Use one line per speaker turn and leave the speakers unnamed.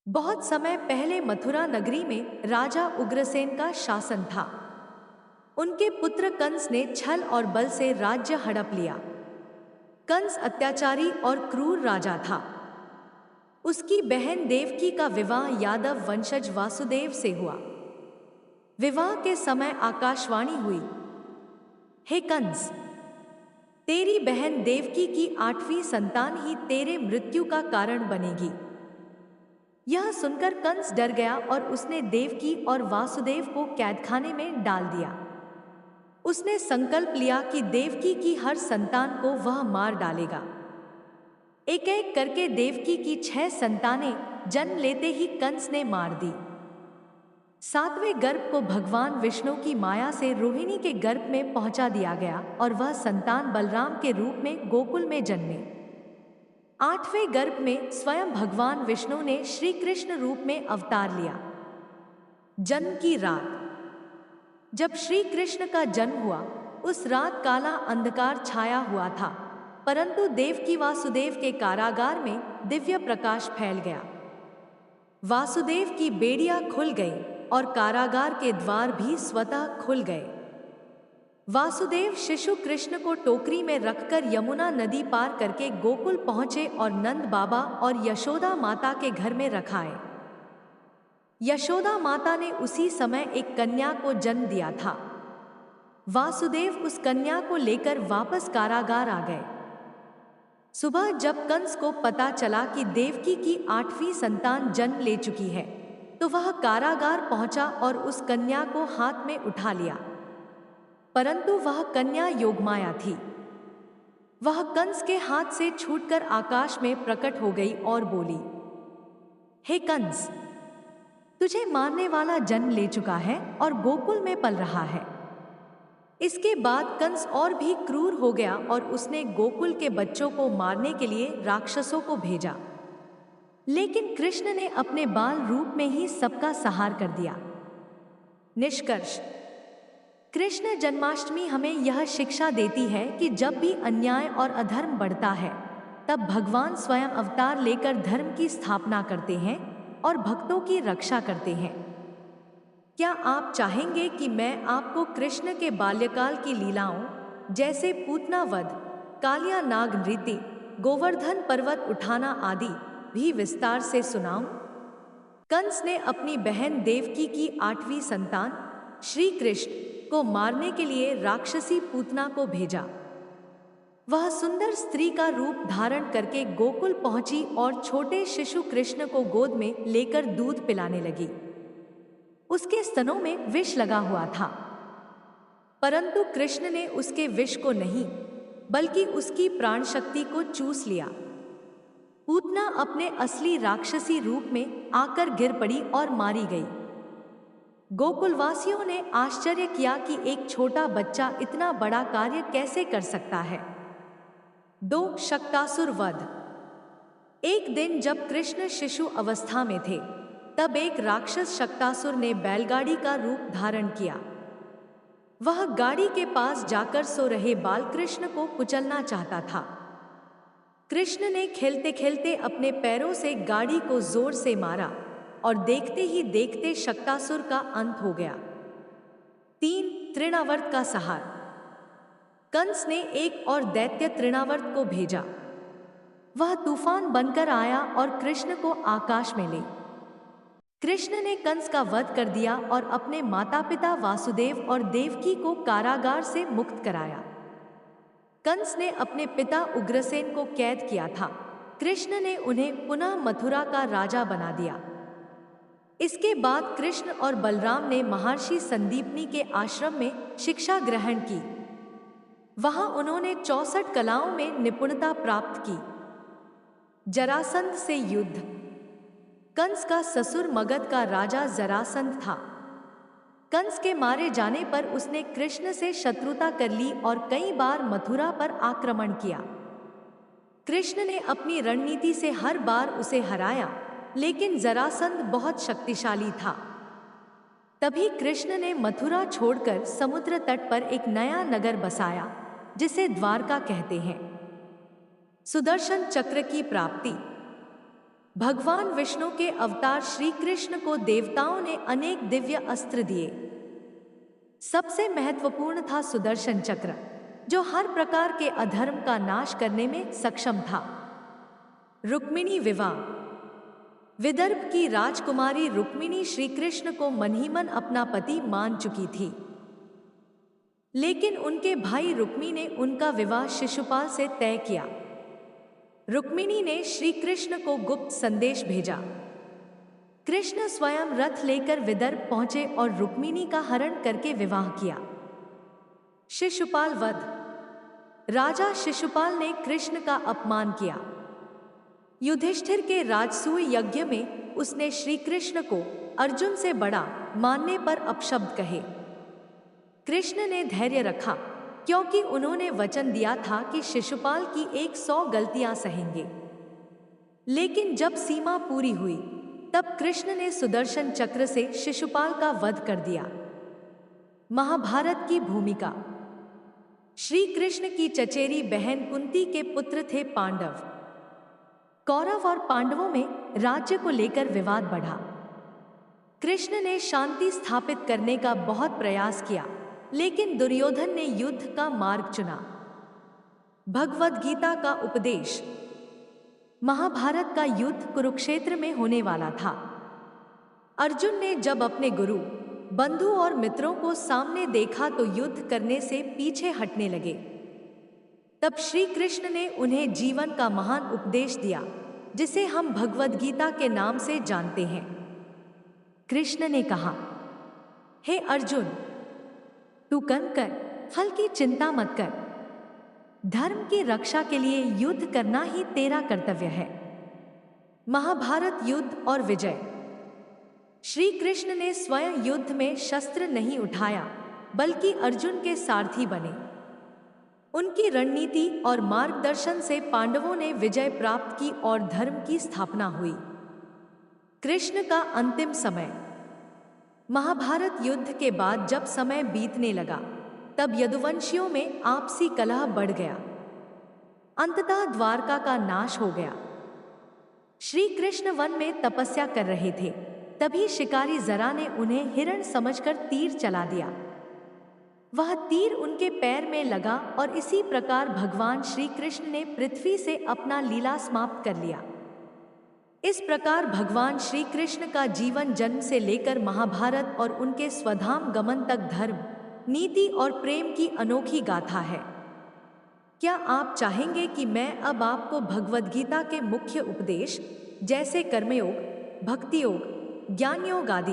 बहुत समय पहले मथुरा नगरी में राजा उग्रसेन का शासन था। उनके पुत्र कंस ने छल और बल से राज्य हड़प लिया। कंस अत्याचारी और क्रूर राजा था। उसकी बहन देवकी का विवाह यादव वंशज वासुदेव से हुआ। विवाह के समय आकाशवाणी हुई, हे कंस, तेरी बहन देवकी की 8वीं संतान ही तेरे मृत्यु का कारण बनेगी। यह सुनकर कंस डर गया और उसने देवकी और वासुदेव को कैदखाने में डाल दिया। उसने संकल्प लिया कि देवकी की हर संतान को वह मार डालेगा। एक एक करके देवकी की 6 संतानें जन्म लेते ही कंस ने मार दी। 7वें गर्भ को भगवान विष्णु की माया से रोहिणी के गर्भ में पहुंचा दिया गया और वह संतान बलराम के रूप में गोकुल में जन्मे। 8वें गर्भ में स्वयं भगवान विष्णु ने श्री कृष्ण रूप में अवतार लिया। जन्म की रात, जब श्री कृष्ण का जन्म हुआ, उस रात काला अंधकार छाया हुआ था, परंतु देवकी वासुदेव के कारागार में दिव्य प्रकाश फैल गया। वासुदेव की बेड़ियां खुल गई और कारागार के द्वार भी स्वतः खुल गए। वासुदेव शिशु कृष्ण को टोकरी में रखकर यमुना नदी पार करके गोकुल पहुंचे और नंद बाबा और यशोदा माता के घर में रखाए। यशोदा माता ने उसी समय एक कन्या को जन्म दिया था। वासुदेव उस कन्या को लेकर वापस कारागार आ गए। सुबह जब कंस को पता चला कि देवकी की 8वीं संतान जन्म ले चुकी है, तो वह कारागार पहुंचा और उस कन्या को हाथ में उठा लिया, परंतु वह कन्या योगमाया थी। वह कंस के हाथ से छूटकर आकाश में प्रकट हो गई और बोली, हे कंस, तुझे मारने वाला जन्म ले चुका है और गोकुल में पल रहा है। इसके बाद कंस और भी क्रूर हो गया और उसने गोकुल के बच्चों को मारने के लिए राक्षसों को भेजा, लेकिन कृष्ण ने अपने बाल रूप में ही सबका संहार कर दिया। निष्कर्ष, कृष्ण जन्माष्टमी हमें यह शिक्षा देती है कि जब भी अन्याय और अधर्म बढ़ता है, तब भगवान स्वयं अवतार लेकर धर्म की स्थापना करते हैं और भक्तों की रक्षा करते हैं। क्या आप चाहेंगे कि मैं आपको कृष्ण के बाल्यकाल की लीलाओं, जैसे पूतना वध, कालिया नाग नृत्य, गोवर्धन पर्वत उठाना आदि भी विस्तार से सुनाऊं? कंस ने अपनी बहन देवकी की 8वीं संतान श्री कृष्ण को मारने के लिए राक्षसी पूतना को भेजा। वह सुंदर स्त्री का रूप धारण करके गोकुल पहुंची और छोटे शिशु कृष्ण को गोद में लेकर दूध पिलाने लगी। उसके स्तनों में विष लगा हुआ था, परंतु कृष्ण ने उसके विष को नहीं, बल्कि उसकी प्राण शक्ति को चूस लिया। पूतना अपने असली राक्षसी रूप में आकर गिर पड़ी और मारी गई। गोकुलवासियों ने आश्चर्य किया कि एक छोटा बच्चा इतना बड़ा कार्य कैसे कर सकता है। 2. शक्तासुर वध। एक दिन जब कृष्ण शिशु अवस्था में थे, तब एक राक्षस शक्तासुर ने बैलगाड़ी का रूप धारण किया। वह गाड़ी के पास जाकर सो रहे बाल कृष्ण को कुचलना चाहता था। कृष्ण ने खेलते खेलते अपने पैरों से गाड़ी को जोर से मारा और देखते ही देखते शक्तासुर का अंत हो गया। 3. तृणावर्त का संहार। कंस ने एक और दैत्य तृणावर्त को भेजा। वह तूफान बनकर आया और कृष्ण को आकाश में ले। कृष्ण ने कंस का वध कर दिया और अपने माता पिता वासुदेव और देवकी को कारागार से मुक्त कराया। कंस ने अपने पिता उग्रसेन को कैद किया था। कृष्ण ने उन्हें पुनः मथुरा का राजा बना दिया। इसके बाद कृष्ण और बलराम ने महर्षि संदीपनी के आश्रम में शिक्षा ग्रहण की। वहां उन्होंने 64 कलाओं में निपुणता प्राप्त की। जरासंध से युद्ध। कंस का ससुर मगध का राजा जरासंध था। कंस के मारे जाने पर उसने कृष्ण से शत्रुता कर ली और कई बार मथुरा पर आक्रमण किया। कृष्ण ने अपनी रणनीति से हर बार उसे हराया, लेकिन जरासंध बहुत शक्तिशाली था। तभी कृष्ण ने मथुरा छोड़कर समुद्र तट पर एक नया नगर बसाया, जिसे द्वारका कहते हैं। सुदर्शन चक्र की प्राप्ति। भगवान विष्णु के अवतार श्री कृष्ण को देवताओं ने अनेक दिव्य अस्त्र दिए। सबसे महत्वपूर्ण था सुदर्शन चक्र, जो हर प्रकार के अधर्म का नाश करने में सक्षम था। रुक्मिणी विवाह। विदर्भ की राजकुमारी रुक्मिणी श्री कृष्ण को मन ही मन अपना पति मान चुकी थी, लेकिन उनके भाई रुक्मी ने उनका विवाह शिशुपाल से तय किया। रुक्मिणी ने श्री कृष्ण को गुप्त संदेश भेजा। कृष्ण स्वयं रथ लेकर विदर्भ पहुंचे और रुक्मिणी का हरण करके विवाह किया। शिशुपाल वध। राजा शिशुपाल ने कृष्ण का अपमान किया। युधिष्ठिर के राजसूय यज्ञ में उसने श्री कृष्ण को अर्जुन से बड़ा मानने पर अपशब्द कहे। कृष्ण ने धैर्य रखा, क्योंकि उन्होंने वचन दिया था कि शिशुपाल की 100 गलतियां सहेंगे। लेकिन जब सीमा पूरी हुई, तब कृष्ण ने सुदर्शन चक्र से शिशुपाल का वध कर दिया। महाभारत की भूमिका। श्री कृष्ण की चचेरी बहन कुंती के पुत्र थे पांडव। कौरव और पांडवों में राज्य को लेकर विवाद बढ़ा। कृष्ण ने शांति स्थापित करने का बहुत प्रयास किया, लेकिन दुर्योधन ने युद्ध का मार्ग चुना। भगवद गीता का उपदेश। महाभारत का युद्ध कुरुक्षेत्र में होने वाला था। अर्जुन ने जब अपने गुरु, बंधु और मित्रों को सामने देखा तो युद्ध करने से पीछे हटने लगे। तब श्री कृष्ण ने उन्हें जीवन का महान उपदेश दिया, जिसे हम भगवद गीता के नाम से जानते हैं। कृष्ण ने कहा, हे अर्जुन, तू कर्म कर, फल की चिंता मत कर। धर्म की रक्षा के लिए युद्ध करना ही तेरा कर्तव्य है। महाभारत युद्ध और विजय। श्री कृष्ण ने स्वयं युद्ध में शस्त्र नहीं उठाया, बल्कि अर्जुन के सारथी बने। उनकी रणनीति और मार्गदर्शन से पांडवों ने विजय प्राप्त की और धर्म की स्थापना हुई। कृष्ण का अंतिम समय। महाभारत युद्ध के बाद जब समय बीतने लगा, तब यदुवंशियों में आपसी कलह बढ़ गया। अंततः द्वारका का नाश हो गया। श्री कृष्ण वन में तपस्या कर रहे थे, तभी शिकारी जरा ने उन्हें हिरण समझकर तीर चला दिया। वह तीर उनके पैर में लगा और इसी प्रकार भगवान श्री कृष्ण ने पृथ्वी से अपना लीला समाप्त कर लिया। इस प्रकार भगवान श्री कृष्ण का जीवन जन्म से लेकर महाभारत और उनके स्वधाम गमन तक धर्म, नीति और प्रेम की अनोखी गाथा है। क्या आप चाहेंगे कि मैं अब आपको भगवद गीता के मुख्य उपदेश, जैसे कर्मयोग, भक्ति योग, ज्ञान योग आदि